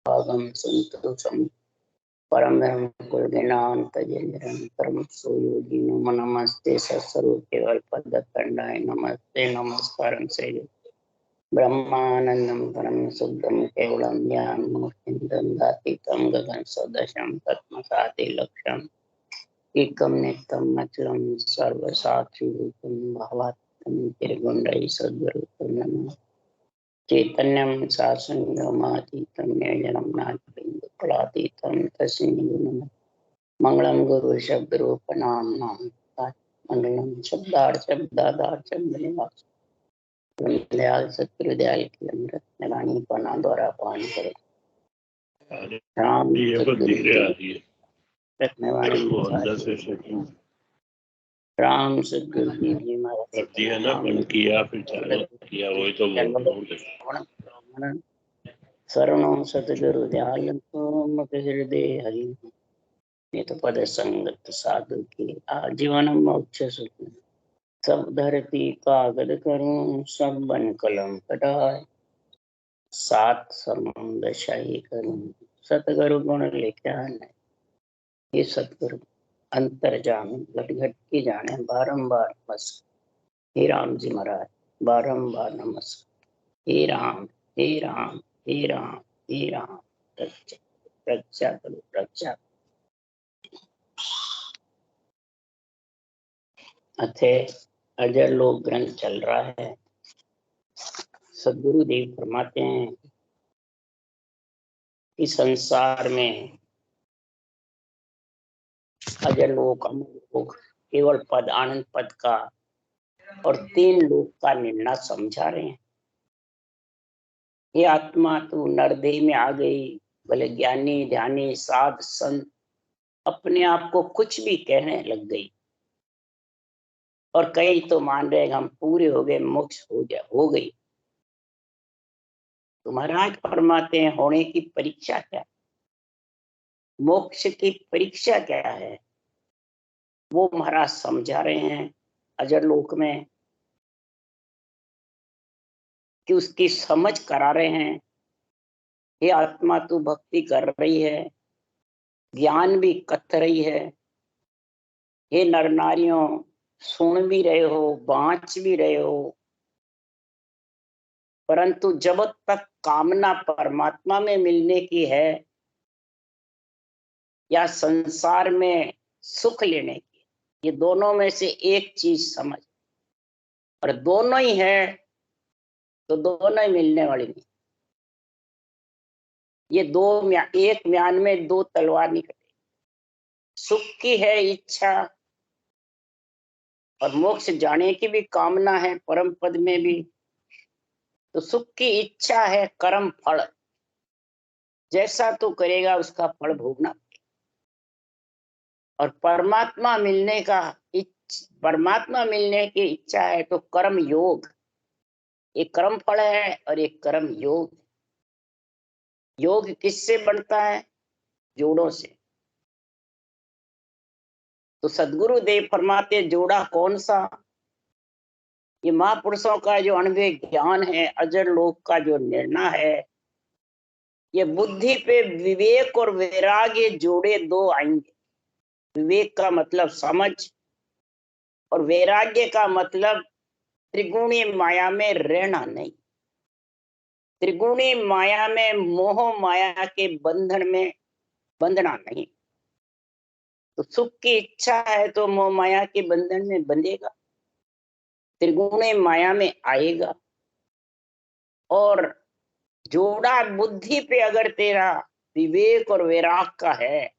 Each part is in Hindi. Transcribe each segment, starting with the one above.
भागम संतोषम परम कुल ज्ञानांतजरम सोयोगी नमो नमस्ते सत्स्वरूप केवल पद खंडाय नमस्ते नमस्कारं से ब्रह्मानंदम परम शुद्धम केवलम ज्ञानमूर्तिं दन्दातीतं गगन सदृशं तत्मसाति लक्ष्यम् एकम नित्यम अचलम सर्वसाक्षी रूपम भावात्म त्रिगुणरहि सद्गुरुं नमः चैतन्यम शासनमातीतं निर्जनं नाथबिन्दुफलातीतं तस्मै नमः मंगलम गुरु शब्द रूप नाम मंगलम शब्दार्थ शब्दनिवास दयाल सत्रुदयाल की अमृत निरानी पना द्वारा पान करे राम रखने वाले राम सदगुरु जी महाराज दिया ना बंद किया फिर चालू किया वही तो शरणों सतगुरु दयाल को मत हृदय हरि नित पद संगत साधु की आजीवन मोक्ष सुख सब धरती कागद करूं सब बन कलम कटाए सात समुंद शाही करूं सतगुरु गुण लिखा नहीं ये सतगुरु अंतर जाने घट घट की जाने बारंबार नमस्कार हे राम जी महाराज बारंबार नमस्कार हे राम हे राम हे राम हे राम रक्षा करो रक्षा अथे अजर लोक ग्रंथ चल रहा है। सदगुरु देव फरमाते हैं कि संसार में अजर लोक अमर लोक केवल पद आनंद पद का और 3 लोक का निर्णय समझा रहे हैं। ये आत्मा तू नरदेह में आ गई, भले ज्ञानी ध्यानी साध संत अपने आप को कुछ भी कहने लग गई और कई तो मान रहे हम पूरे हो गए, मोक्ष हो गई। तो महाराज फरमाते हैं होने की परीक्षा क्या, मोक्ष की परीक्षा क्या है, वो महाराज समझा रहे हैं अजर लोक में कि उसकी समझ करा रहे हैं। ये आत्मा तू भक्ति कर रही है, ज्ञान भी कथ रही है, ये नर नारियों सुन भी रहे हो, बाँच भी रहे हो, परंतु जब तक कामना परमात्मा में मिलने की है या संसार में सुख लेने की, ये दोनों में से एक चीज समझ, और दोनों ही है तो दोनों ही मिलने वाली नहीं। ये एक म्यान में 2 तलवार नहीं कटेगी। सुख की है इच्छा और मोक्ष जाने की भी कामना है परम पद में भी, तो सुख की इच्छा है, कर्म फल जैसा तो करेगा उसका फल भोगना। और परमात्मा मिलने की इच्छा है तो कर्म योग, एक कर्म फल है और एक कर्म योग। योग किससे बनता है? जोड़ों से। तो सदगुरु देव फरमाते जोड़ा कौन सा? ये महापुरुषों का जो अनुभव ज्ञान है, अजर लोक का जो निर्णय है, ये बुद्धि पे विवेक और वैराग्य जोड़े 2 आएंगे। विवेक का मतलब समझ और वैराग्य का मतलब त्रिगुणी माया में रहना नहीं, त्रिगुणी माया में मोह माया के बंधन में बंधना नहीं। तो सुख की इच्छा है तो मोह माया के बंधन में बंधेगा, त्रिगुणी माया में आएगा। और जोड़ा बुद्धि पे अगर तेरा विवेक और वैराग का है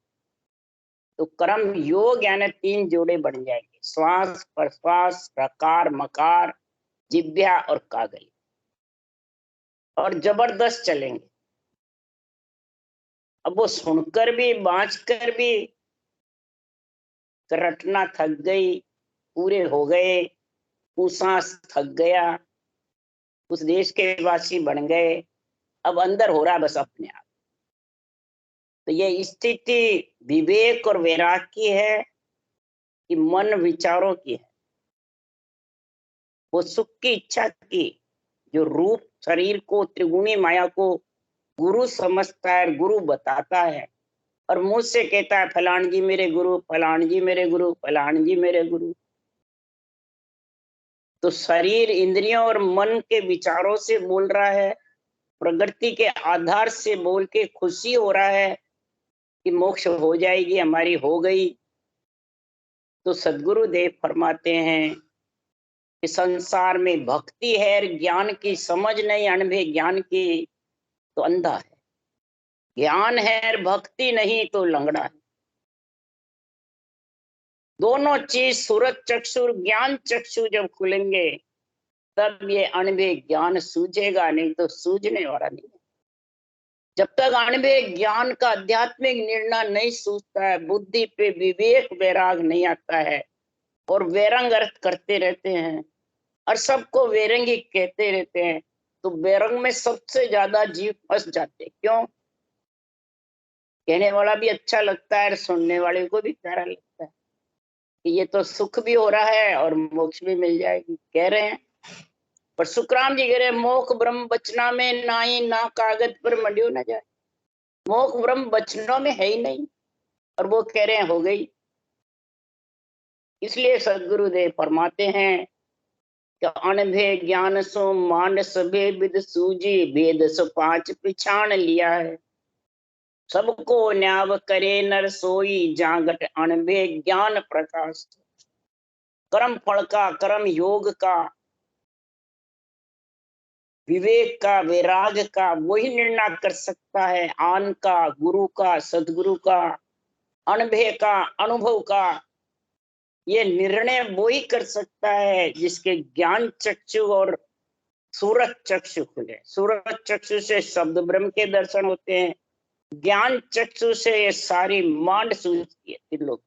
तो कर्म योग यानी 3 जोड़े बन जाएंगे, श्वास प्रश्वास रकार मकार जिह्वा और कागल, और जबरदस्त चलेंगे। अब वो सुनकर भी बाँच कर भी रटना थक गई, पूरे हो गए, सांस थक गया, उस देश के वासी बन गए, अब अंदर हो रहा बस अपने आप। तो ये स्थिति विवेक और वैराग की है कि मन विचारों की है। वो सुख की इच्छा की जो रूप शरीर को त्रिगुणी माया को गुरु समझता है, गुरु बताता है, और मुंह से कहता है फलान जी मेरे गुरु, फलान जी मेरे गुरु, फलान जी मेरे गुरु। तो शरीर, इंद्रियों और मन के विचारों से बोल रहा है, प्रकृति के आधार से बोल के खुशी हो रहा है कि मोक्ष हो जाएगी, हमारी हो गई। तो सदगुरु देव फरमाते हैं कि संसार में भक्ति है, ज्ञान की समझ नहीं, अनुभव ज्ञान की तो अंधा है। ज्ञान है भक्ति नहीं तो लंगड़ा है। दोनों चीज सूरत चक्षु ज्ञान चक्षु जब खुलेंगे तब ये अनुभव ज्ञान सूझेगा, नहीं तो सूझने वाला नहीं। जब तक अनुभव ज्ञान का आध्यात्मिक निर्णय नहीं सूझता है, बुद्धि पे विवेक वैराग नहीं आता है, और वैरंग अर्थ करते रहते हैं और सबको वैरंगी कहते रहते हैं, तो वैरंग में सबसे ज्यादा जीव फंस जाते हैं। क्यों? कहने वाला भी अच्छा लगता है और सुनने वाले को भी प्यारा लगता है कि ये तो सुख भी हो रहा है और मोक्ष भी मिल जाएगी, कह रहे हैं। पर सुखराम जी कह रहे मोख ब्रह्म बचना में नाई ना कागज पर मंडियो न जाए। मोख ब्रह्म बचनों में है ही नहीं, और वो कह रहे हैं हो गई। इसलिए सदगुरुदेव फरमाते हैं कि अनभे ज्ञान सो मानस भेद सूझी, भेद सो पांच पिछाण लिया है। सबको न्याव करे नर सोई, जागट अनभे ज्ञान प्रकाश। कर्म फल का, कर्म योग का, विवेक का, वैराग का वही निर्णय कर सकता है। आन का, गुरु का, सदगुरु का, अनुभव का, अनुभव का, ये निर्णय वो ही कर सकता है जिसके ज्ञान चक्षु और सूरत चक्षु खुले। सूरत चक्षु से शब्द ब्रह्म के दर्शन होते हैं, ज्ञान चक्षु से ये सारी मांड सूझती है तीन लोग,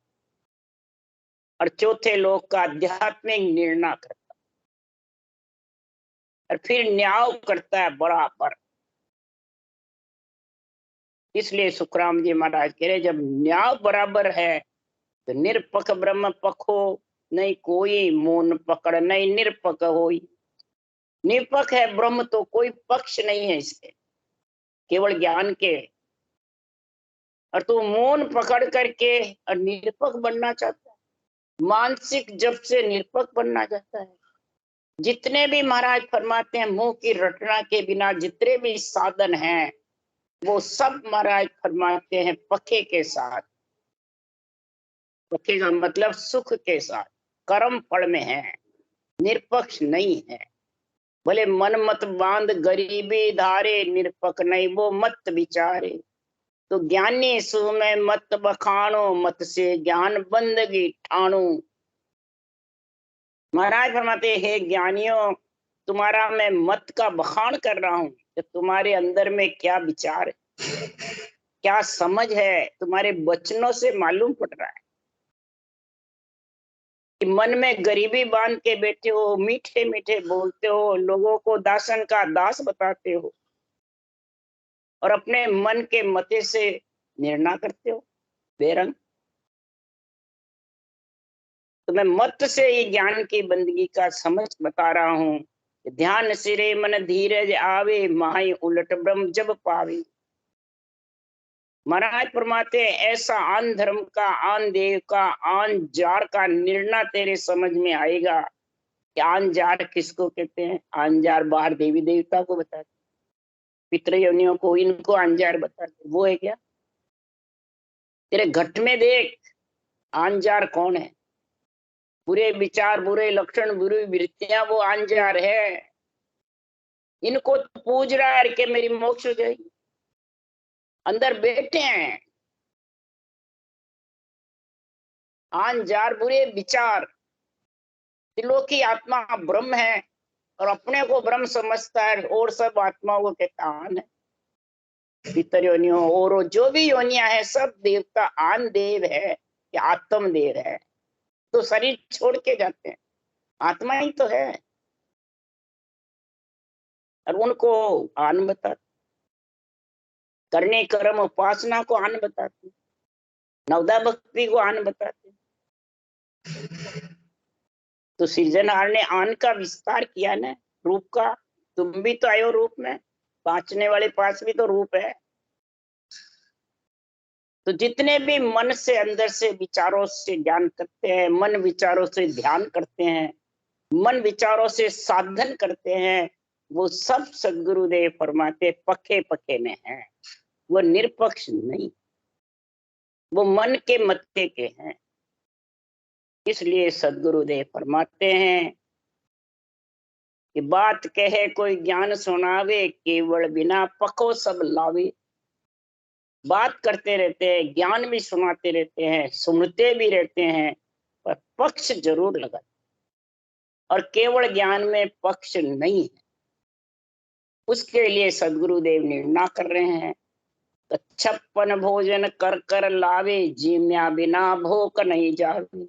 और चौथे लोग का आध्यात्मिक निर्णय करता है और फिर न्याय करता है बराबर। इसलिए सुखराम जी महाराज कह रहे जब न्याय बराबर है तो निरपक ब्रह्म पखो, नहीं कोई मौन पकड़ नहीं निरपक होई। निरपक है ब्रह्म तो कोई पक्ष नहीं है इसके, केवल ज्ञान के। और तू मौन पकड़ करके और निरपक बनना चाहता है, मानसिक जब से निरपक बनना चाहता है। जितने भी महाराज फरमाते हैं मुंह की रटना के बिना जितने भी साधन हैं वो सब महाराज फरमाते हैं पखे के साथ। पखे का मतलब सुख के साथ, कर्म फल में है, निरपक्ष नहीं है। बोले मन मत बांध गरीबी धारे, निरपक नहीं वो मत विचारे। तो ज्ञानी सु में मत बखानो, मत से ज्ञान बंदगी ठाणो। महाराज फरमाते हे ज्ञानियों, तुम्हारा मैं मत का बखान कर रहा हूं कि तुम्हारे अंदर में क्या विचार है, क्या समझ है, तुम्हारे वचनों से मालूम पड़ रहा है कि मन में गरीबी बांध के बैठे हो, मीठे मीठे बोलते हो, लोगों को दासन का दास बताते हो और अपने मन के मते से निर्णय करते हो बेरंग। तो मैं मत से ये ज्ञान की बंदगी का समझ बता रहा हूं। ध्यान सिरे मन धीरज आवे, माही उलट ब्रह्म जब पावे। महाराज फरमाते ऐसा आन धर्म का, आन देव का, आन जार का निर्णय तेरे समझ में आएगा कि आन जार किसको कहते हैं। आन जार बाहर देवी देवता को बताते, पितृयोनियों को, इनको आंजार बताते, वो है क्या? तेरे घट में देख आंजार कौन है। बुरे विचार, बुरे लक्षण, बुरी वृत्तियां वो आंजार है। इनको तो पूज रहा है कि मेरी मोक्ष हो जाएगी, अंदर बैठे हैं आंजार बुरे विचार। दिलों की आत्मा ब्रह्म है और अपने को ब्रह्म समझता है और सब आत्माओं को कहता आन है। पितर योनियों और जो भी योनिया है सब देवता आन देव है कि आत्म देव है, तो शरीर छोड़ के जाते हैं, आत्मा ही तो है। और उनको आन बताते, करने कर्म उपासना को आन बताते, नवदा भक्ति को आन बताते। तो सृजनहार ने आन का विस्तार किया ना रूप का, तुम भी तो आयो रूप में। पाचने वाले पांच भी तो रूप है। तो जितने भी मन से अंदर से विचारों से ज्ञान करते हैं, मन विचारों से ध्यान करते हैं, मन विचारों से साधन करते हैं, वो सब सद्गुरुदेव फरमाते पखे पखे में हैं, वो निरपक्ष नहीं, वो मन के मत्थे के हैं। इसलिए सद्गुरुदेव फरमाते हैं कि बात कहे कोई ज्ञान सुनावे, केवल बिना पखो सब लावे। बात करते रहते हैं, ज्ञान भी सुनाते रहते हैं, सुनते भी रहते हैं, पर पक्ष जरूर लगा, और केवल ज्ञान में पक्ष नहीं है। उसके लिए सद्गुरुदेव निर्णय कर रहे हैं, तो 56 भोजन कर कर लावे, जीम्या बिना भूख नहीं जावे।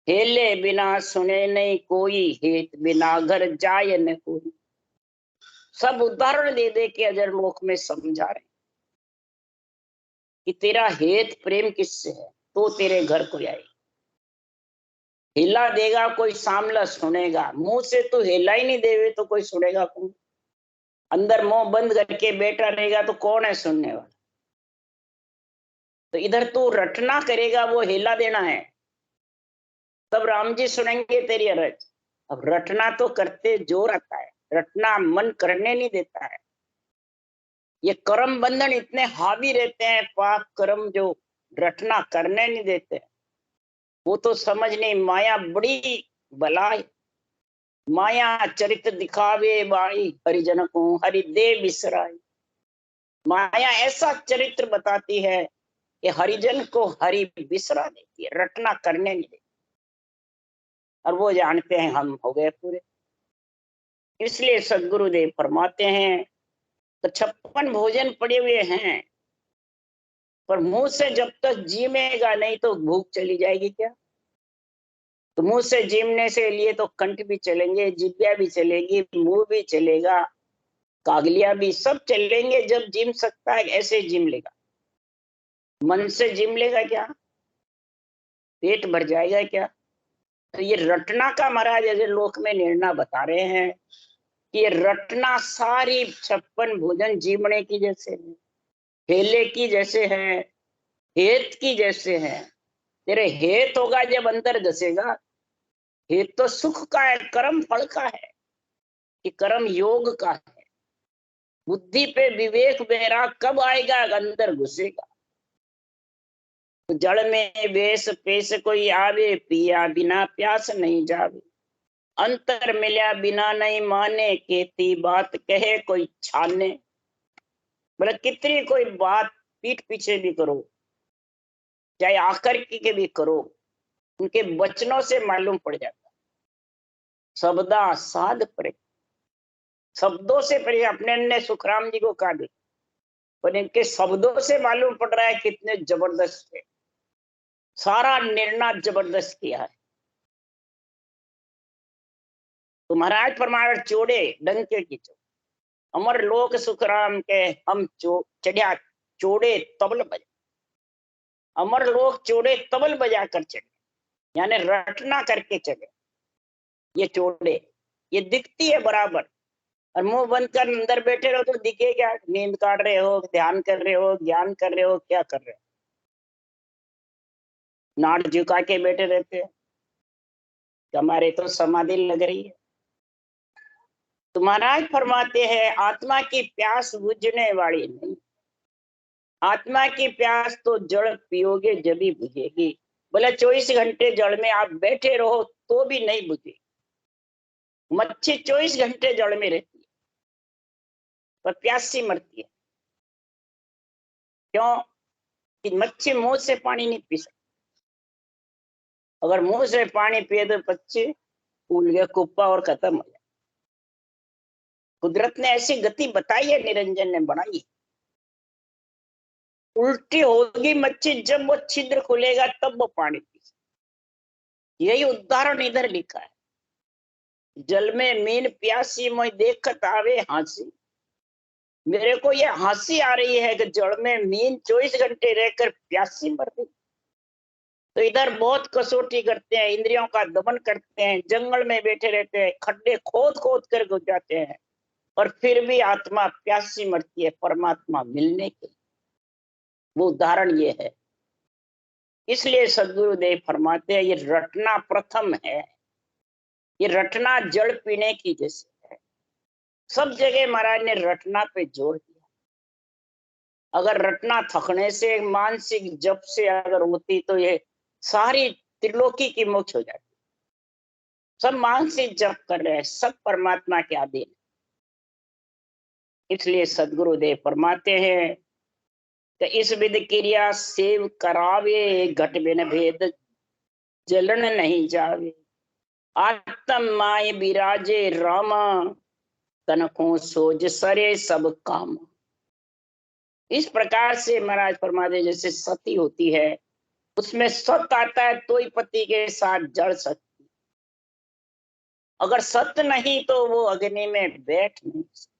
हेले बिना सुने नहीं कोई, हेत बिना घर जाए न कोई। सब उदाहरण दे दे के अजर लोक में समझा रहे कि तेरा हेत प्रेम किससे है, तो तेरे घर को आए। हिला देगा कोई सामला सुनेगा, मुंह से तो हिला ही नहीं देवे तो कोई सुनेगा कौन? अंदर मुंह बंद करके बैठा रहेगा तो कौन है सुनने वाला? तो इधर तू रटना करेगा, वो हिला देना है, तब राम जी सुनेंगे तेरी अरज। अब रटना तो करते जोर आता है, रटना मन करने नहीं देता है। ये कर्म बंधन इतने हावी रहते हैं, पाप कर्म, जो रटना करने नहीं देते। वो तो समझ नहीं, माया बड़ी बलाई। माया चरित्र दिखावे बाई, हरिजन को हरि दे बिसराई। माया ऐसा चरित्र बताती है कि हरिजन को हरि बिसरा देती है, रटना करने नहीं देती। और वो जानते हैं हम हो गए पूरे। इसलिए सद्गुरुदेव फरमाते हैं, तो 56 भोजन पड़े हुए हैं, पर मुंह से जब तक जीमेगा नहीं तो भूख चली जाएगी क्या? तो मुंह से जीमने से लिए तो कंठ भी चलेंगे, जिब्या भी चलेगी, मुंह भी चलेगा, कागलिया भी, सब चलेंगे। जब जिम सकता है ऐसे जिम लेगा। मन से जिम लेगा क्या? पेट भर जाएगा क्या? तो ये रटना का महाराज ऐसे लोक में निर्णय बता रहे हैं कि ये रटना सारी 56 भोजन जीवने की जैसे है, हेले की जैसे है, हेत की जैसे है। तेरे हेत होगा जब अंदर घसेगा। हेत तो सुख का है, कर्म फल का है, कि कर्म योग का है। बुद्धि पे विवेक मेरा कब आएगा? अंदर घुसेगा। तो जड़ में बेस पेश कोई आवे, पिया बिना प्यास नहीं जावे। अंतर मिल्या बिना नहीं माने, केती बात कहे कोई छाने। बोले कितनी कोई बात पीठ पीछे भी करो, चाहे आकर के भी करो, उनके वचनों से मालूम पड़ जाता। शब्दा साध पड़े, शब्दों से पड़े। अपने ने सुखराम जी को कहा दे, पर इनके शब्दों से मालूम पड़ रहा है कितने जबरदस्त है। सारा निर्णय जबरदस्त किया है। तो महाराज परमार चोड़े डंके की चो, अमर लोक सुखराम के हम चढ़िया चोड़े तबल बजा। अमर लोक चोड़े तबल बजा कर चढ़े, यानी रटना करके चले। ये चोड़े ये दिखती है बराबर, और मुंह बंद कर अंदर बैठे रहो तो दिखे क्या? नींद काट रहे हो, ध्यान कर रहे हो, ज्ञान कर रहे हो, क्या कर रहे हो? नाट झुका के बैठे रहते हैं, हमारे तो समाधि लग रही है। तो महाराज फरमाते हैं, आत्मा की प्यास बुझने वाली नहीं। आत्मा की प्यास तो जल पियोगे जब ही बुझेगी। बोला 24 घंटे जल में आप बैठे रहो तो भी नहीं बुझेगी। मच्छी 24 घंटे जल में रहती है, पर प्यासी मरती है। क्यों? कि मच्छी मुंह से पानी नहीं पी सकती। अगर मुंह से पानी पिए तो बच्चे फूल गया कुप्पा और खत्म हो जाए। कुदरत ने ऐसी गति बताई है, निरंजन ने बनाई। उल्टी होगी मच्छी, जब वो छिद्र खुलेगा तब वो पानी पी सकती। यही उदाहरण इधर लिखा है। जल में मीन प्यासी मोय देखत आवे हंसी। मेरे को ये हंसी आ रही है कि जल में मीन 24 घंटे रहकर प्यासी मर गई। तो इधर बहुत कसौटी करते हैं, इंद्रियों का दमन करते हैं, जंगल में बैठे रहते हैं, खड्डे खोद खोद कर घुस जाते हैं, और फिर भी आत्मा प्यासी मरती है परमात्मा मिलने के। वो उदाहरण ये है। इसलिए सदगुरुदेव फरमाते हैं ये रटना प्रथम है। ये रटना जल पीने की जैसे है। सब जगह महाराज ने रटना पे जोर दिया। अगर रटना थकने से मानसिक जप से अगर होती तो ये सारी त्रिलोकी की मोक्ष हो जाती। सब मानसिक जप कर रहे हैं, सब परमात्मा के अधीन। इसलिए सदगुरुदेव फरमाते हैं कि इस विधि क्रिया सेव करावे घट बिन भेद जलन नहीं जावे। आत्म माय विराजे रामा तनखों सोज सरे सब काम। इस प्रकार से महाराज फरमाते जैसे सती होती है उसमें सत आता है तो ही पति के साथ जड़ सकती। अगर सत नहीं तो वो अग्नि में बैठ नहीं सकती।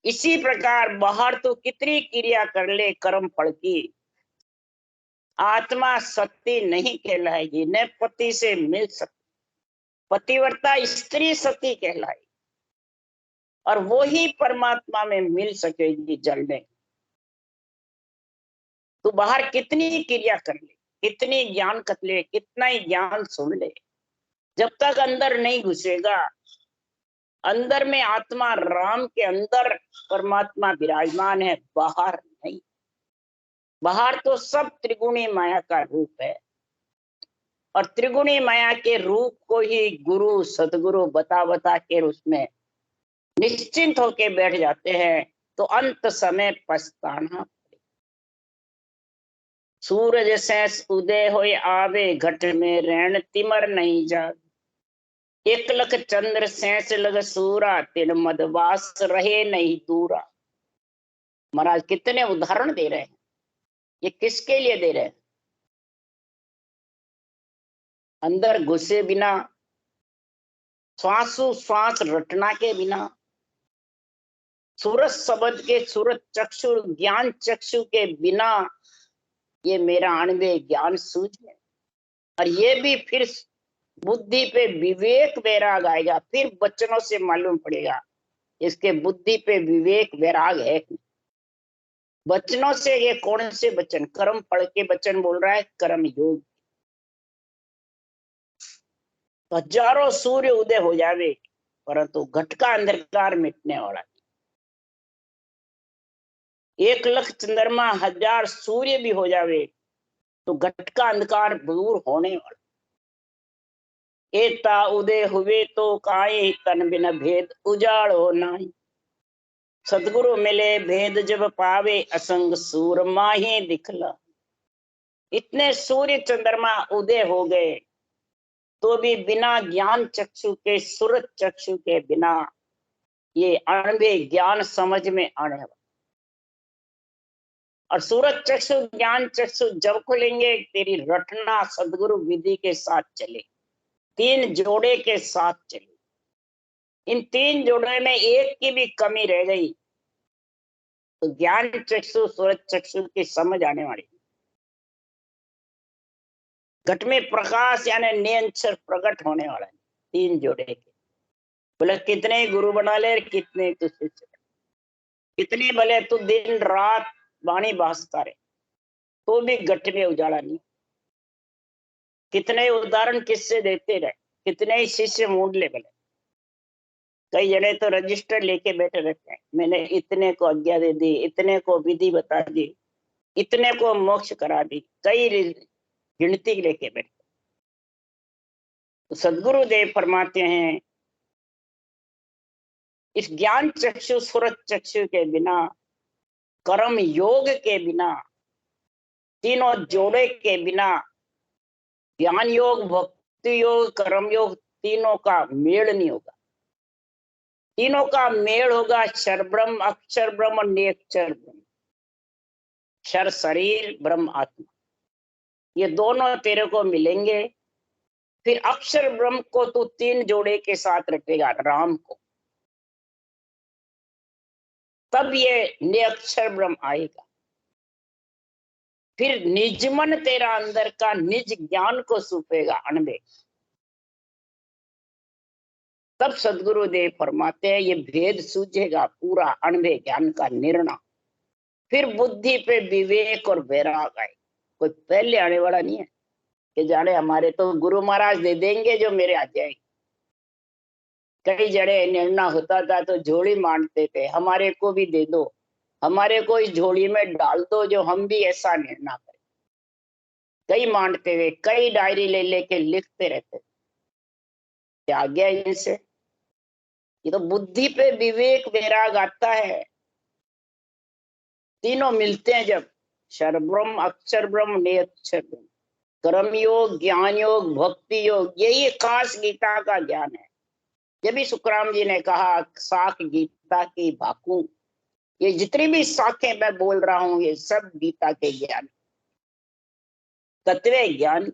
इसी प्रकार बाहर तो कितनी क्रिया कर ले कर्म फल की, आत्मा सती नहीं कहलाएगी, न पति से मिल सकती। पतिव्रता स्त्री सती कहलाई और वो ही परमात्मा में मिल सकेगी जलने। तो बाहर कितनी क्रिया कर ले, कितनी ज्ञान कर ले, कितना ही ज्ञान सुन ले, जब तक अंदर नहीं घुसेगा, अंदर में आत्मा राम के अंदर परमात्मा विराजमान है, बाहर नहीं। बाहर तो सब त्रिगुणी माया का रूप है और त्रिगुणी माया के रूप को ही गुरु सदगुरु बता बता के उसमें निश्चिंत होके बैठ जाते हैं। तो अंत समय पछताना। सूरज सैस उदय होए आवे घट में रैन तिमर नहीं जावे। एक लख चंद्र सैस लग सूरा तिन मदवास रहे नहीं दूरा। महाराज कितने उदाहरण दे रहे हैं। ये किसके लिए दे रहे हैं? अंदर घुसे बिना, श्वासो श्वास रटना के बिना, सूरज शब्द के सूरज चक्षु ज्ञान चक्षु के बिना ये मेरा अणवे ज्ञान सूझे। और ये भी फिर बुद्धि पे विवेक वैराग आएगा, फिर बच्चनों से मालूम पड़ेगा इसके बुद्धि पे विवेक वैराग है। बचनों से ये कौन से बचन? कर्म पढ़ के बचन बोल रहा है, कर्म योग। हजारों सूर्य उदय हो जावे परंतु घट का अंधकार मिटने वाला। 1 लाख चंद्रमा 1000 सूर्य भी हो जावे तो घट का अंधकार दूर होने वाला। एता उदय हुए तो काये तन बिन भेद उजाड़ हो नाही। सदगुरु मिले भेद जब पावे असंग सूर माही दिखला। इतने सूर्य चंद्रमा उदय हो गए तो भी बिना ज्ञान चक्षु के सूरज चक्षु के बिना ये अणवे ज्ञान समझ में आने वाला। और सूरज चक्षु ज्ञान चक्षु जब खुलेंगे तेरी रटना सदगुरु विधि के साथ चले, 3 जोड़े के साथ चले। इन 3 जोड़े में एक की भी कमी रह गई तो ज्ञान चक्षु सूरज चक्षु की समझ आने वाली। घट में प्रकाश यानी निरंतर प्रकट होने वाला है 3 जोड़े के। बोले कितने गुरु बना ले, कितने तू शिष्य, कितने भले तू दिन रात वाणी बासता रहे तो भी घट में उजाला नहीं। कितने उदाहरण किससे देते रहे, कितने ही शिष्य मूड ले भले। कई जने तो रजिस्टर लेके बैठे रहते हैं, मैंने इतने को आज्ञा दे दी, इतने को विधि बता दी, इतने को मोक्ष करा दी, कई गिनती लेके बैठे। तो सदगुरु देव फरमाते हैं इस ज्ञान चक्षु सूरज चक्षु के बिना, कर्म योग के बिना, तीनों जोड़े के बिना, ज्ञान योग भक्ति योग कर्म योग तीनों का मेल नहीं होगा। तीनों का मेल होगा क्षर ब्रह्म अक्षर ब्रह्म और निरक्षर ब्रह्म। क्षर शरीर ब्रह्म आत्मा, ये दोनों तेरे को मिलेंगे। फिर अक्षर ब्रह्म को तू 3 जोड़े के साथ रखेगा राम को, तब ये निरक्षर ब्रह्म आएगा। फिर निजमन तेरा अंदर का निज ज्ञान को सूपेगा अणवे। तब सदगुरुदेव फरमाते हैं ये भेद सूझेगा पूरा अणुभव ज्ञान का निर्णय, फिर बुद्धि पे विवेक और वैराग आए। कोई पहले आने वाला नहीं है कि जाने हमारे तो गुरु महाराज दे देंगे जो मेरे आ जाए। कई जड़े निर्णय होता था तो झोली मांगते थे, हमारे को भी दे दो, हमारे को इस झोली में डाल दो जो हम भी ऐसा निर्णय करें। कई मांगते थे, कई डायरी ले लेके लिखते रहते थे। क्या गया इनसे? ये तो बुद्धि पे विवेक वैराग आता है, तीनों मिलते हैं जब, क्षर ब्रह्म, अक्षर ब्रह्म, निरक्षर ब्रह्म, कर्म योग, ज्ञान योग, भक्ति योग, यही खास गीता का ज्ञान है। जब भी सुखराम जी ने कहा साख गीता की भाकू, ये जितनी भी साखें मैं बोल रहा हूं ये सब गीता के ज्ञान, तत्व ज्ञान।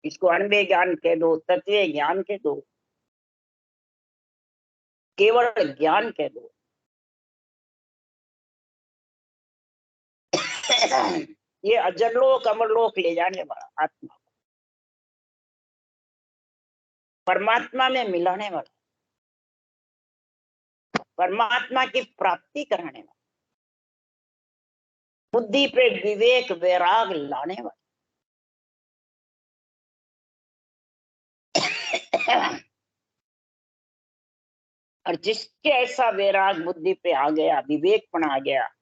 इसको अणुभव ज्ञान कह दो, तत्व ज्ञान कह दो, केवल ज्ञान कह दो। ये अजरलोक अमरलोक ले जाने वाला आत्मा, परमात्मा में मिलाने वाला, परमात्मा की प्राप्ति कराने वाला, बुद्धि पे विवेक वैराग लाने वाला। और जिसके ऐसा वैराग बुद्धि पे आ गया, विवेकपन आ गया,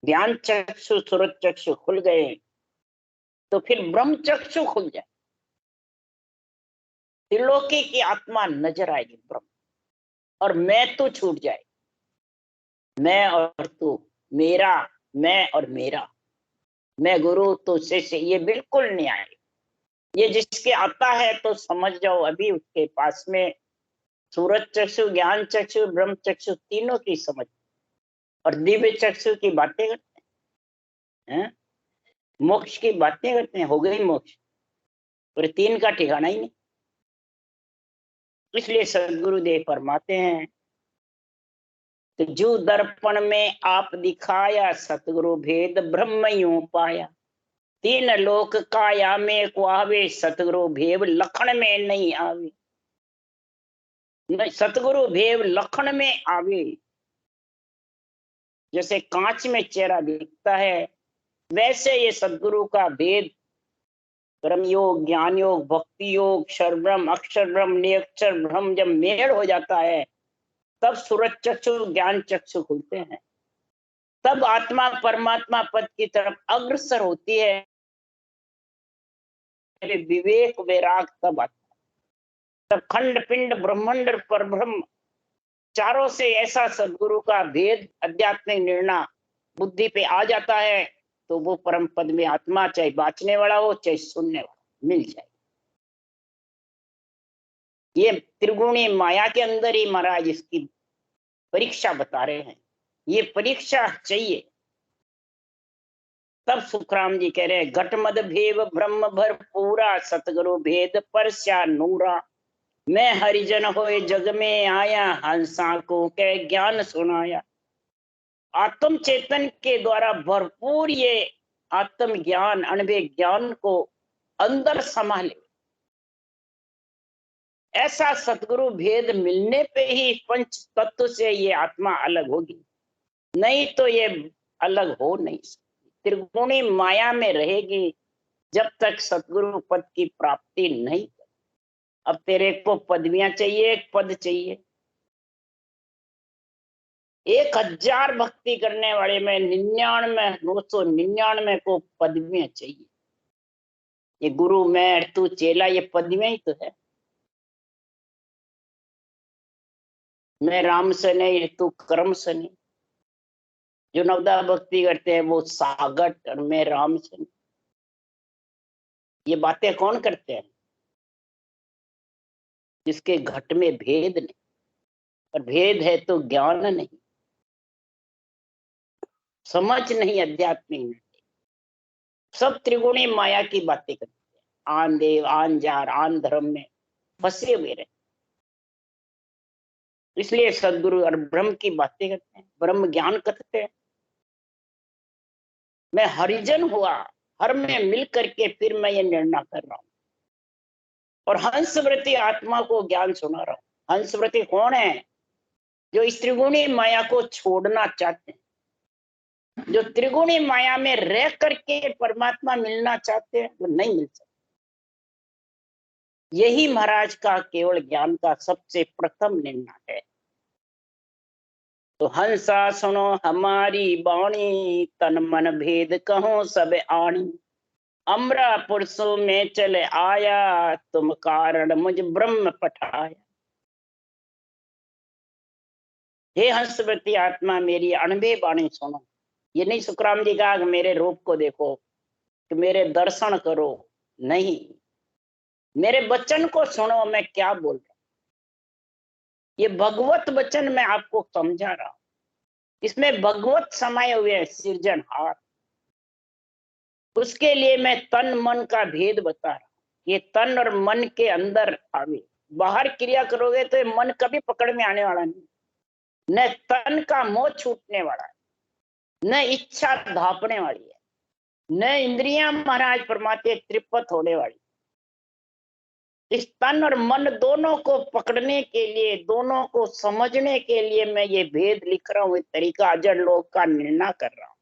ज्ञान चक्षु सुरत चक्षु खुल गए, तो फिर ब्रह्म चक्षु खुल जाए, त्रिलोकी की आत्मा नजर आएगी ब्रह्म, और मैं तो छूट जाए, मैं और तू, मेरा, मैं और मेरा, मैं गुरु तो शिष्य, ये बिल्कुल नहीं आए। ये जिसके आता है तो समझ जाओ अभी उसके पास में सूरत चक्षु, ज्ञान चक्षु, ब्रह्म चक्षु, तीनों की समझ और दिव्य चक्षु की बातें करते हैं, मोक्ष की बातें करते हैं, हो गई मोक्ष, और तीन का ठिकाना ही नहीं। इसलिए सदगुरुदेव फरमाते हैं तो जो दर्पण में आप दिखाया सतगुरु भेद ब्रह्म यूं पाया, तीन लोक काया में को आवे सतगुरु भेव लखन में नहीं आवे। सतगुरु भेव लखन में आवे, जैसे कांच में चेहरा दिखता है वैसे ये सदगुरु का भेद, कर्म योग, ज्ञान योग, भक्ति योग, क्षर ब्रह्म, अक्षर ब्रह्म, निरक्षर ब्रह्म जब मेल हो जाता है तब सूरत चक्षु, ज्ञान चक्षु खुलते हैं, तब आत्मा परमात्मा पद की तरफ अग्रसर होती है, विवेक वैराग तब आता है। तब खंड पिंड ब्रह्मांड पर ब्रह्म चारों से ऐसा सदगुरु का भेद आध्यात्मिक निर्णय बुद्धि पे आ जाता है, तो वो परम पद में आत्मा चाहे बाँचने वाला हो चाहे सुनने वाला मिल जाए। ये त्रिगुणी माया के अंदर ही महाराज इसकी परीक्षा बता रहे हैं, ये परीक्षा चाहिए। तब सुखराम जी कह रहे हैं घट मद भेव ब्रह्म भर पूरा, सतगुरु भेद परस्या नूरा, मैं हरिजन होए जग में आया, हंसा को कह ज्ञान सुनाया। आत्म चेतन के द्वारा भरपूर ये आत्म ज्ञान, अनुभव ज्ञान को अंदर संभाले, ऐसा सतगुरु भेद मिलने पे ही पंच तत्व से ये आत्मा अलग होगी, नहीं तो ये अलग हो नहीं सकती, त्रिगुणी माया में रहेगी जब तक सतगुरु पद की प्राप्ति नहीं। अब तेरे को पदवियां चाहिए, एक पद चाहिए, 1000 भक्ति करने वाले में 999 को पदवियां चाहिए। ये गुरु मैं तू चेला ये पदवियां ही तो है, मैं राम सने ये तू कर्म सने। जो नवदा भक्ति करते हैं वो सागट और मैं राम सने, ये बातें कौन करते हैं? जिसके घट में भेद नहीं, और भेद है तो ज्ञान नहीं, समझ नहीं, अध्यात्मिक नहीं, सब त्रिगुणी माया की बातें करते हैं, आन देव आन जार आन धर्म में फंसे हुए रहते। इसलिए सदगुरु और ब्रह्म की बातें करते हैं, ब्रह्म ज्ञान करते हैं। मैं हरिजन हुआ, हर में मिल करके फिर मैं ये निर्णय कर रहा हूं और हंसवृत्ति आत्मा को ज्ञान सुना रहा हूं। हंसवृत्ति कौन है? जो इस त्रिगुणी माया को छोड़ना चाहते हैं, जो त्रिगुणी माया में रह करके परमात्मा मिलना चाहते हैं, वो नहीं मिल सकते। यही महाराज का केवल ज्ञान का सबसे प्रथम निर्णय है। तो हंसा सुनो हमारी वाणी, तन मन भेद कहो सब आणी। अमरा पुरुषों में चले आया, तुम कारण मुझ ब्रह्म पठाया। हे हंसवृत्ति आत्मा, मेरी अणबे वाणी सुनो। ये नहीं सुखराम जी कहा मेरे रूप को देखो, कि मेरे दर्शन करो, नहीं, मेरे वचन को सुनो, मैं क्या बोल रहा हूं। ये भगवत वचन मैं आपको समझा रहा हूं, इसमें भगवत समाये हुए है, सृजनहार। उसके लिए मैं तन मन का भेद बता रहा हूं। ये तन और मन के अंदर आवे, बाहर क्रिया करोगे तो ये मन कभी पकड़ में आने वाला नहीं। न तन का मोह छूटने वाला है, न इच्छा धापने वाली है, न इंद्रियां महाराज परमात्मा तृप्त होने वाली। इस तन और मन दोनों को पकड़ने के लिए, दोनों को समझने के लिए मैं ये भेद लिख रहा हूं, एक तरीका अजर लोक का निर्णय कर रहा हूं।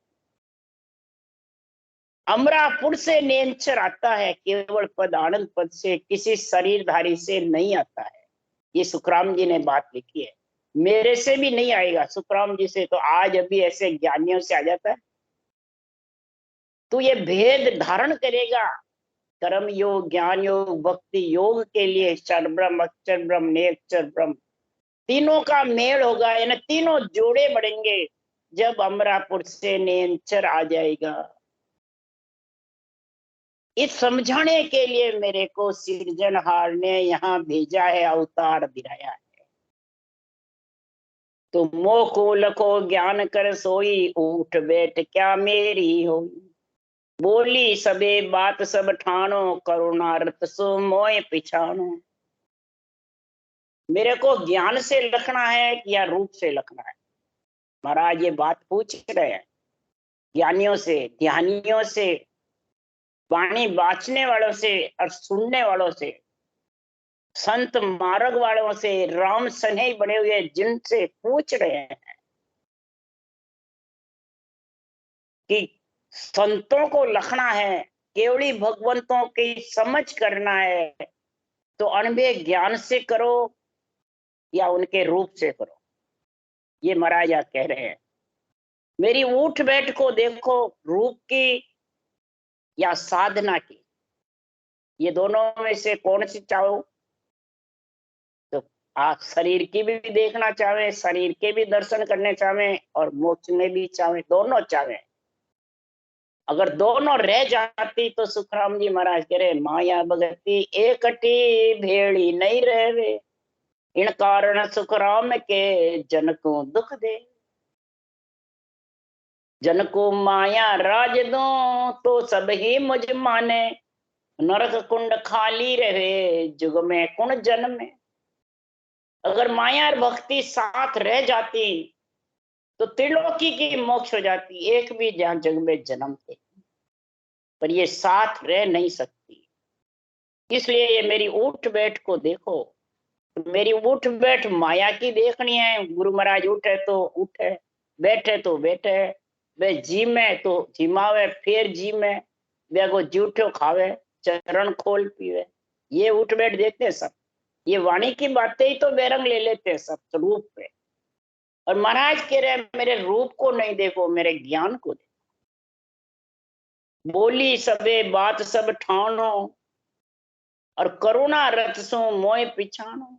अमरापुर से नेंचर आता है, केवल पद आनंद पद से, किसी शरीरधारी से नहीं आता है। ये सुखराम जी ने बात लिखी है, मेरे से भी नहीं आएगा, सुखराम जी से तो आज अभी ऐसे ज्ञानियों से आ जाता है। तो ये भेद धारण करेगा कर्म योग, ज्ञान योग, भक्ति योग के लिए क्षर ब्रह्म, अक्षर ब्रह्म, नेक्षर ब्रह्म, तीनों का मेल होगा, यानी तीनों जोड़े बढ़ेंगे जब अमरापुर से नेंचर आ जाएगा। इस समझाने के लिए मेरे को सृजनहार ने यहाँ भेजा है, अवतार दिलाया है। तो मोह को लखो ज्ञान कर सोई, उठ बैठ क्या मेरी होई। बोली सबे बात सब ठानो, करुणा रत सो मोय पिछानो। मेरे को ज्ञान से लखना है या रूप से लखना है? महाराज ये बात पूछ रहे हैं ज्ञानियों से, ध्यानियों से, वाणी बांचने वालों से और सुनने वालों से, संत मार्ग वालों से, राम सने बने हुए जिनसे पूछ रहे हैं कि संतों को लखना है, केवली भगवंतों की समझ करना है, तो अणबे ज्ञान से करो या उनके रूप से करो। ये महाराज कह रहे हैं। मेरी उठ बैठ को देखो, रूप की या साधना की, ये दोनों में से कौन सी चाहो? तो आप शरीर की भी देखना चाहे, शरीर के भी दर्शन करने चाहे और मोक्ष में भी चाहे, दोनों चाहे। अगर दोनों रह जाती तो सुखराम जी महाराज कह रहे माया भगती एकटी भेड़ी नहीं रहे, इन कारण सुखराम के जन को दुख दे। जन को माया राज दो तो सब ही मुझ माने, नरक कुंड खाली रहे जुग में कुण जन्मे। अगर माया और भक्ति साथ रह जाती तो त्रिलोकी की मोक्ष हो जाती, एक भी जहां जग में जन्म थे, पर ये साथ रह नहीं सकती। इसलिए ये मेरी उठ बैठ को देखो। मेरी उठ बैठ माया की देखनी है। गुरु महाराज उठे तो उठे, बैठे तो बैठे, वे जीमे तो जिमावे, फिर जीमे, वे को जूठो खावे, चरण खोल पीवे। ये उठ बैठ देखते हैं सब। ये वाणी की बातें ही तो बेरंग ले लेते हैं सब रूप पे। और महाराज कह रहे मेरे रूप को नहीं देखो, मेरे ज्ञान को देखो। बोली सबे बात सब ठानो, और करुणा रथ सो मोय पिछानो।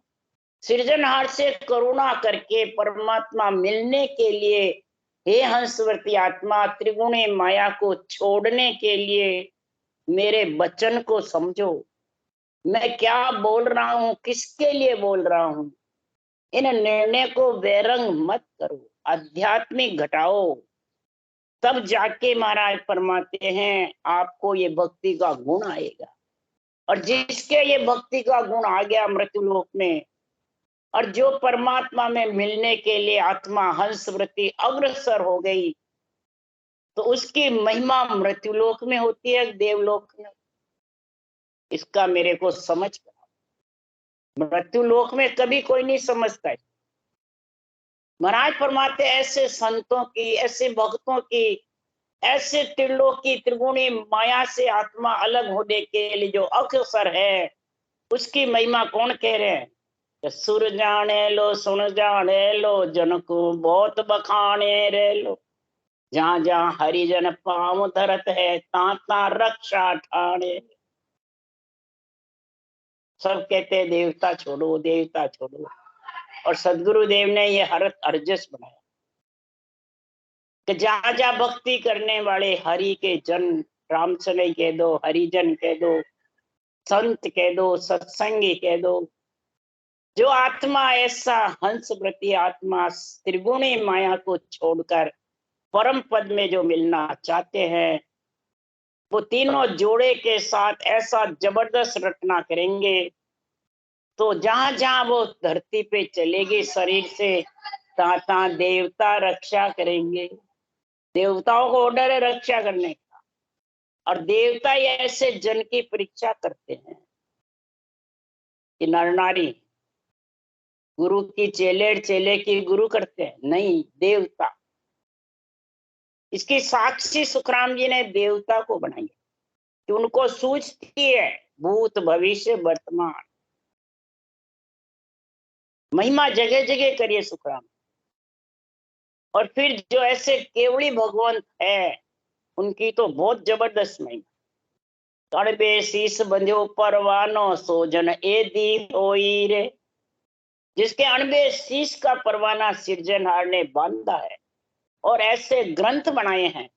सृजनहार से करुणा करके परमात्मा मिलने के लिए, हे हंसवर्ती आत्मा, त्रिगुणी माया को छोड़ने के लिए मेरे वचन को समझो। मैं क्या बोल रहा हूं, किसके लिए बोल रहा हूं। इन निर्णय को बेरंग मत करो, आध्यात्मिक घटाओ, तब जाके महाराज फरमाते हैं आपको ये भक्ति का गुण आएगा। और जिसके ये भक्ति का गुण आ गया मृत्युलोक में, और जो परमात्मा में मिलने के लिए आत्मा हंसवृत्ति अग्रसर हो गई, तो उसकी महिमा मृत्युलोक में होती है, देवलोक में? इसका मेरे को समझ पड़ा। मृत्युलोक में कभी कोई नहीं समझता है। महाराज फरमाते ऐसे संतों की, ऐसे भक्तों की, ऐसे त्रिलोक की त्रिगुणी माया से आत्मा अलग होने के लिए जो अवसर है, उसकी महिमा कौन कह रहे हैं? कि सुर जाने लो, सुन जाने लो, जन को बहुत बखाने रे लो। जहां जहां हरिजन पांव धरत है, ता ता रक्षा ठाणे। सब कहते हैं देवता छोड़ो, देवता छोड़ो। और सदगुरुदेव ने ये हरजस बनाया कि जहां जहां भक्ति करने वाले हरि के जन, रामचंद्र कह दो, हरिजन कह दो, संत कह दो, सत्संगी कह दो, जो आत्मा ऐसा हंस वृत्ति आत्मा त्रिगुणी माया को छोड़कर परम पद में जो मिलना चाहते हैं, वो तीनों जोड़े के साथ ऐसा जबरदस्त रचना करेंगे, तो जहां जहां वो धरती पे चलेगी शरीर से, तहां तहां देवता रक्षा करेंगे। देवताओं को ऑर्डर है रक्षा करने का, और देवता ही ऐसे जन की परीक्षा करते हैं कि नर नारी गुरु की चेले की गुरु करते हैं, नहीं, देवता। इसकी साक्षी सुखराम जी ने देवता को बनाई कि उनको सूझती है भूत भविष्य वर्तमान। महिमा जगह जगह करिए सुखराम। और फिर जो ऐसे केवड़ी भगवंत है, उनकी तो बहुत जबरदस्त महिमा। कड़बे शीस बंध्यो परवानो, सोजन ए दी होई रे। जिसके अणबे शीश का परवाना सिरजनहार ने बांधा है और ऐसे ग्रंथ बनाए हैं,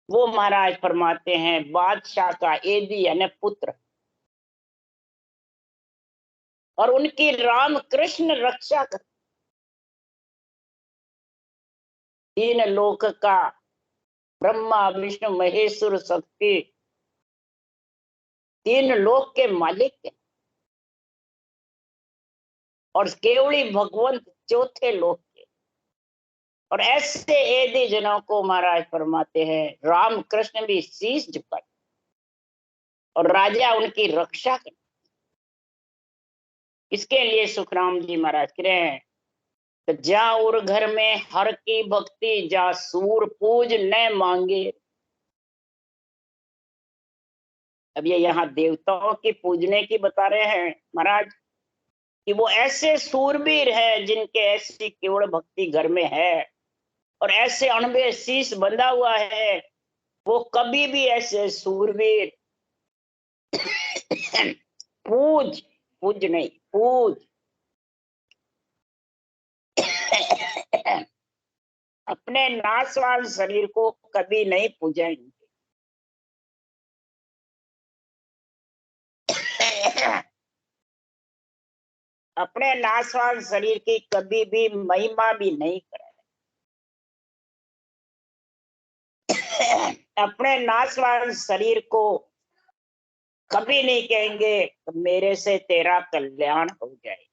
वो महाराज फरमाते हैं बादशाह का एदी यानी पुत्र, और उनकी राम कृष्ण रक्षा कर। तीन लोक का ब्रह्मा विष्णु महेश्वर शक्ति, तीन लोक के मालिक है, और केवड़ी भगवंत चौथे लोक के। और ऐसे एदी जनों को महाराज फरमाते हैं राम कृष्ण भी शीश झुकाए और राजा उनकी रक्षा करे। इसके लिए सुखराम जी महाराज कह रहे हैं, तो जा उर घर में हर की भक्ति, जा सूर पूज न मांगे। अब ये यहाँ देवताओं की पूजने की बता रहे हैं महाराज कि वो ऐसे सूरवीर है जिनके ऐसी केवल भक्ति घर में है, और ऐसे अणबे शीश बंधा हुआ है, वो कभी भी ऐसे सूरवीर पूज पूज नहीं पूज अपने नाशवान शरीर को कभी नहीं पूजेंगे। अपने नाशवान शरीर की कभी भी महिमा भी नहीं करें। अपने नाशवान शरीर को कभी नहीं कहेंगे तो मेरे से तेरा कल्याण हो जाए।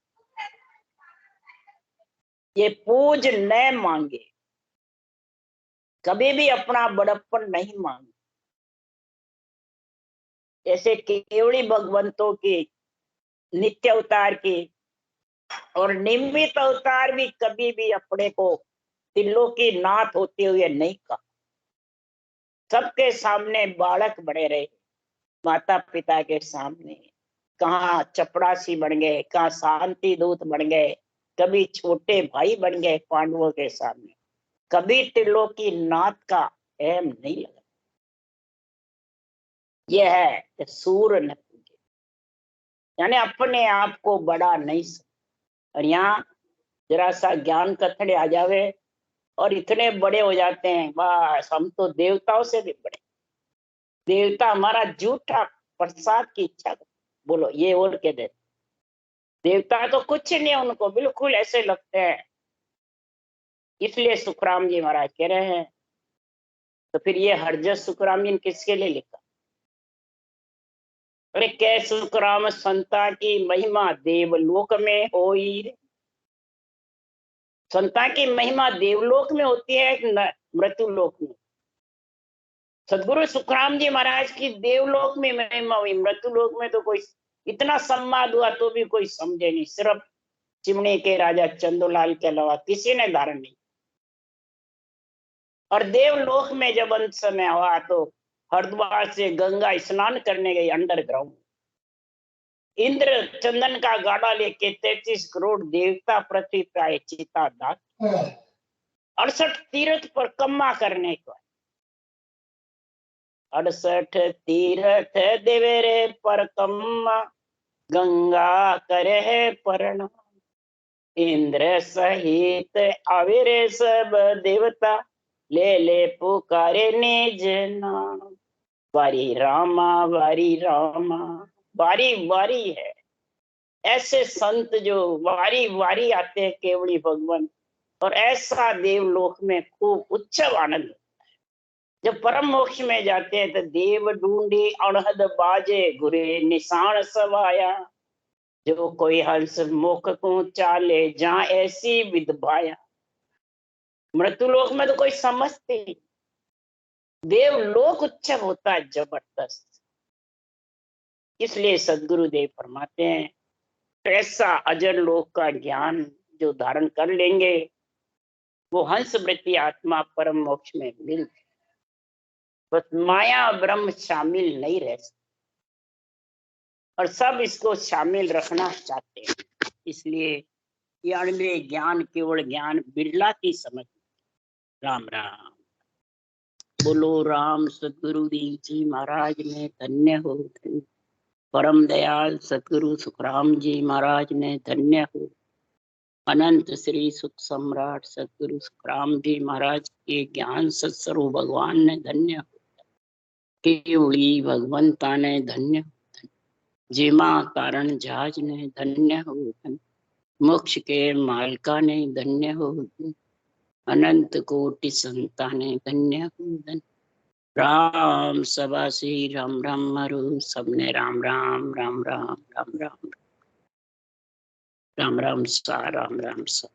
ये पूज न मांगे, कभी भी अपना बड़प्पन नहीं मांगे। ऐसे केवड़ी भगवंतों की, नित्य अवतार की और निमित्त अवतार भी कभी भी अपने को तिलों की नाथ होते हुए नहीं कहा। सबके सामने बालक बने रहे, माता पिता के सामने। कहाँ चपड़ासी बन गए, कहाँ शांति दूत बन गए, कभी छोटे भाई बन गए पांडवों के सामने। कभी तिलों की नाथ का एम नहीं लगा। यह है कि सूर न पूजे, यानी अपने आप को बड़ा नहीं समझ। और यहाँ जरा सा ज्ञान कथड़े आ जावे और इतने बड़े हो जाते हैं, बस हम तो देवताओं से भी बड़े। देवता हमारा झूठा प्रसाद की इच्छा करते। बोलो ये और कह दे, देवता तो कुछ नहीं है, उनको बिल्कुल ऐसे लगते हैं। इसलिए सुखराम जी महाराज कह रहे हैं, तो फिर ये हरजस सुखराम जी ने किसके लिए लिखा? अरे कै सुखराम संता की महिमा देवलोक में होई। संता की महिमा देवलोक में होती है मृत्युलोक में? सदगुरु सुखराम जी महाराज की देवलोक में महिमा हुई, मृत्युलोक में तो कोई इतना सम्मान हुआ तो भी कोई समझे नहीं, सिर्फ चिमनी के राजा चंदूलाल के अलावा किसी ने धारण नहीं। और देवलोक में जब अंत समय हुआ तो हरिद्वार से गंगा स्नान करने गई अंडरग्राउंड। इंद्र चंदन का गाड़ा लेके 33 करोड़ देवता पृथ्वी पे आए चिता दात 68 तीर्थ पर कम्मा करने को। 68 तीर्थ देवेरे पर कम्मा गंगा करे प्रणाम। इंद्र सहित आविरे सब देवता ले ले पुकारे निज नाम। वारी रामा वारी रामा, वारी वारी है। ऐसे संत जो वारी वारी आते हैं केवली भगवान, और ऐसा देवलोक में खूब उत्सव आनंद। जब परम मोक्ष में जाते हैं तो देव ढूंढी अणहद बाजे घुरे निशान सवाया। जो कोई हंस मुख को चाले जहां ऐसी विधवाया। मृत्युलोक में तो कोई समझते नहीं, देवलोक उत्सव होता है जबरदस्त। इसलिए सदगुरुदेव फरमाते हैं ऐसा अजर लोक का ज्ञान जो धारण कर लेंगे वो हंस वृत्ति आत्मा परम मोक्ष में मिल, बस माया ब्रह्म शामिल नहीं रह सकते, और सब इसको शामिल रखना चाहते हैं। इसलिए ये अणुमेय ज्ञान केवल ज्ञान बिरला की समझ। राम राम बोलो राम सदगुरुदेव जी महाराज ने धन्य हो। परम दयाल सदगुरु सुखराम जी महाराज ने धन्य हो। अनंत श्री सुख सम्राट सदगुरु सुखराम जी महाराज के ज्ञान सत्स्वरूप भगवान ने धन्य हो। केवली भगवंता ने धन्य हो। जिमा कारण जहाज ने धन्य हो। मोक्ष के मालका ने धन्य हो। अनंत कोटि संताने धन्य हो। राम सभा श्री राम राम मरु सबने राम राम राम राम राम राम राम राम सा राम राम सा।